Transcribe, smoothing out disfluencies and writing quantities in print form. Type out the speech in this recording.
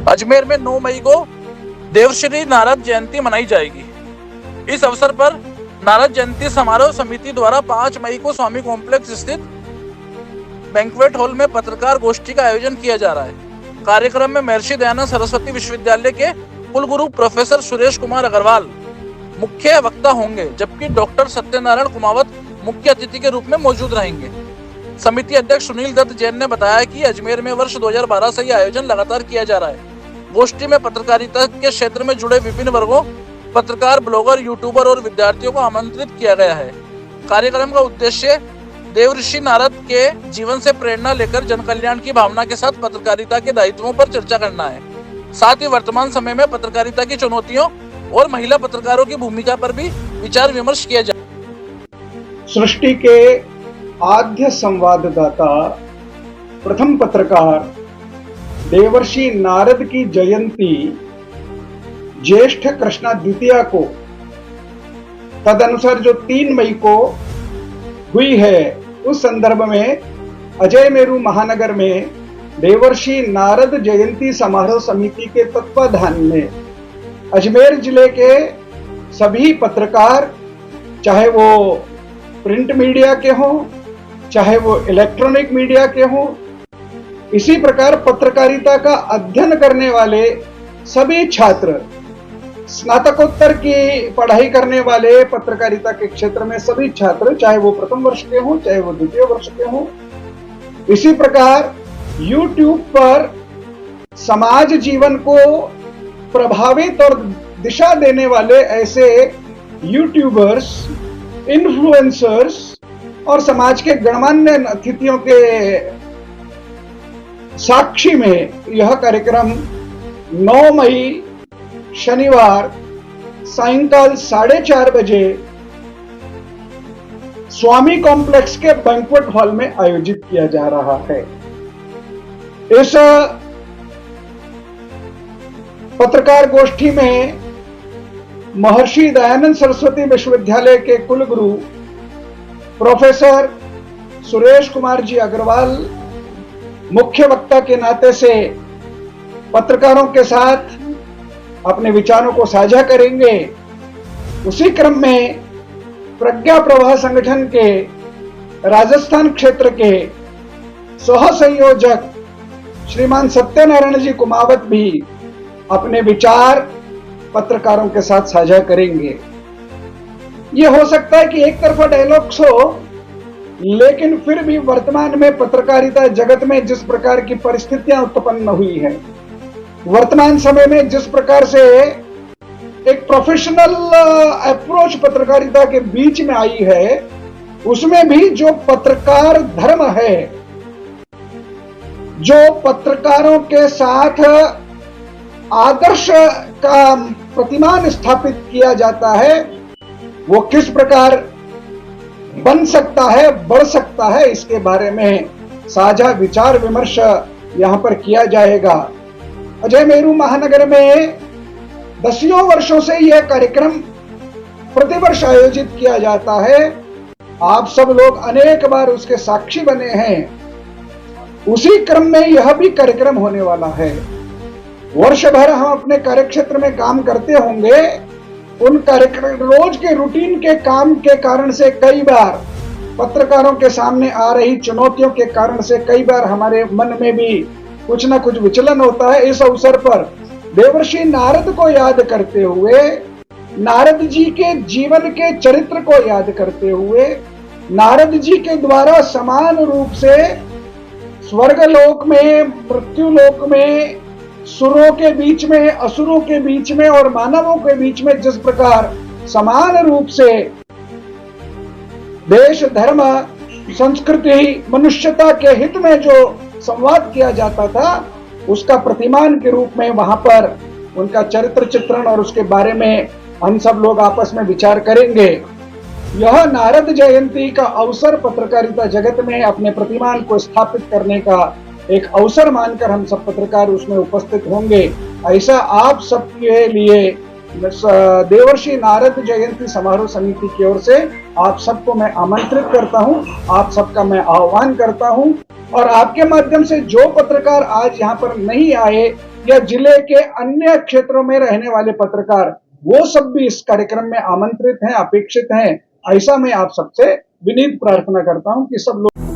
अजमेर में 9 मई को देवश्री नारद जयंती मनाई जाएगी। इस अवसर पर नारद जयंती समारोह समिति द्वारा 5 मई को स्वामी कॉम्प्लेक्स स्थित बैंक्वेट हॉल में पत्रकार गोष्ठी का आयोजन किया जा रहा है। कार्यक्रम में महर्षि दयानंद सरस्वती विश्वविद्यालय के कुलगुरु प्रोफेसर सुरेश कुमार अग्रवाल मुख्य वक्ता होंगे, जबकि डॉक्टर सत्यनारायण कुमावत मुख्य अतिथि के रूप में मौजूद रहेंगे। समिति अध्यक्ष सुनील दत्त जैन ने बताया कि अजमेर में वर्ष 2012 से यह आयोजन लगातार किया जा रहा है। गोष्ठी में पत्रकारिता के क्षेत्र में जुड़े विभिन्न वर्गों, पत्रकार, ब्लॉगर, यूट्यूबर और विद्यार्थियों को आमंत्रित किया गया है। कार्यक्रम का उद्देश्य देवऋषि नारद के जीवन से प्रेरणा लेकर जन कल्याण की भावना के साथ पत्रकारिता के दायित्वों पर चर्चा करना है। साथ ही वर्तमान समय में पत्रकारिता की चुनौतियों और महिला पत्रकारों की भूमिका पर भी विचार विमर्श किया जाए। सृष्टि के आद्य संवाददाता, प्रथम पत्रकार देवर्षि नारद की जयंती ज्येष्ठ कृष्णा द्वितीया को, तदनुसार जो 3 मई को हुई है, उस संदर्भ में अजय मेरू महानगर में देवर्षि नारद जयंती समारोह समिति के तत्वाधान में अजमेर जिले के सभी पत्रकार, चाहे वो प्रिंट मीडिया के हों, चाहे वो इलेक्ट्रॉनिक मीडिया के हों, इसी प्रकार पत्रकारिता का अध्ययन करने वाले सभी छात्र, स्नातकोत्तर की पढ़ाई करने वाले पत्रकारिता के क्षेत्र में सभी छात्र, चाहे वो प्रथम वर्ष के हों, चाहे वो द्वितीय वर्ष के हों, इसी प्रकार YouTube पर समाज जीवन को प्रभावित और दिशा देने वाले ऐसे यूट्यूबर्स, इन्फ्लुएंसर्स और समाज के गणमान्य अतिथियों के साक्षी में यह कार्यक्रम 9 मई शनिवार सायंकाल 4:30 बजे स्वामी कॉम्प्लेक्स के बैंक्वेट हॉल में आयोजित किया जा रहा है। इस पत्रकार गोष्ठी में महर्षि दयानंद सरस्वती विश्वविद्यालय के कुलगुरु प्रोफेसर सुरेश कुमार जी अग्रवाल मुख्य वक्ता के नाते से पत्रकारों के साथ अपने विचारों को साझा करेंगे। उसी क्रम में प्रज्ञा प्रवाह संगठन के राजस्थान क्षेत्र के सह संयोजक श्रीमान सत्यनारायण जी कुमावत भी अपने विचार पत्रकारों के साथ साझा करेंगे। यह हो सकता है कि एक तरफा डायलॉग्स हो, लेकिन फिर भी वर्तमान में पत्रकारिता जगत में जिस प्रकार की परिस्थितियां उत्पन्न हुई है, वर्तमान समय में जिस प्रकार से एक प्रोफेशनल अप्रोच पत्रकारिता के बीच में आई है, उसमें भी जो पत्रकार धर्म है, जो पत्रकारों के साथ आदर्श का प्रतिमान स्थापित किया जाता है, वो किस प्रकार बन सकता है, बढ़ सकता है, इसके बारे में साझा विचार विमर्श यहां पर किया जाएगा। अजय मेरू महानगर में 10 वर्षों से यह कार्यक्रम प्रतिवर्ष आयोजित किया जाता है। आप सब लोग अनेक बार उसके साक्षी बने हैं। उसी क्रम में यह भी कार्यक्रम होने वाला है। वर्ष भर हम अपने कार्यक्षेत्र में काम करते होंगे। उन कार्यक्रम रोज के रूटीन के काम के कारण से कई बार पत्रकारों के सामने आ रही चुनौतियों के कारण से कई बार हमारे मन में भी कुछ ना कुछ विचलन होता है। इस अवसर पर देवर्षि नारद को याद करते हुए, नारद जी के जीवन के चरित्र को याद करते हुए, नारद जी के द्वारा समान रूप से स्वर्गलोक में, मृत्युलोक में, सुरों के बीच में, असुरों के बीच में और मानवों के बीच में जिस प्रकार समान रूप से देश, धर्म, संस्कृति, मनुष्यता के हित में जो संवाद किया जाता था, उसका प्रतिमान के रूप में वहां पर उनका चरित्र चित्रण और उसके बारे में हम सब लोग आपस में विचार करेंगे। यह नारद जयंती का अवसर पत्रकारिता जगत में अपने प्रतिमान को स्थापित करने का एक अवसर मानकर हम सब पत्रकार उसमें उपस्थित होंगे। ऐसा आप सबके लिए देवर्षि नारद जयंती समारोह समिति की ओर से आप सबको मैं आमंत्रित करता हूं, आप सबका मैं आह्वान करता हूं। और आपके माध्यम से जो पत्रकार आज यहाँ पर नहीं आए, या जिले के अन्य क्षेत्रों में रहने वाले पत्रकार, वो सब भी इस कार्यक्रम में आमंत्रित हैं, अपेक्षित हैं। ऐसा मैं आप सबसे विनीत प्रार्थना करता हूं कि सब लोग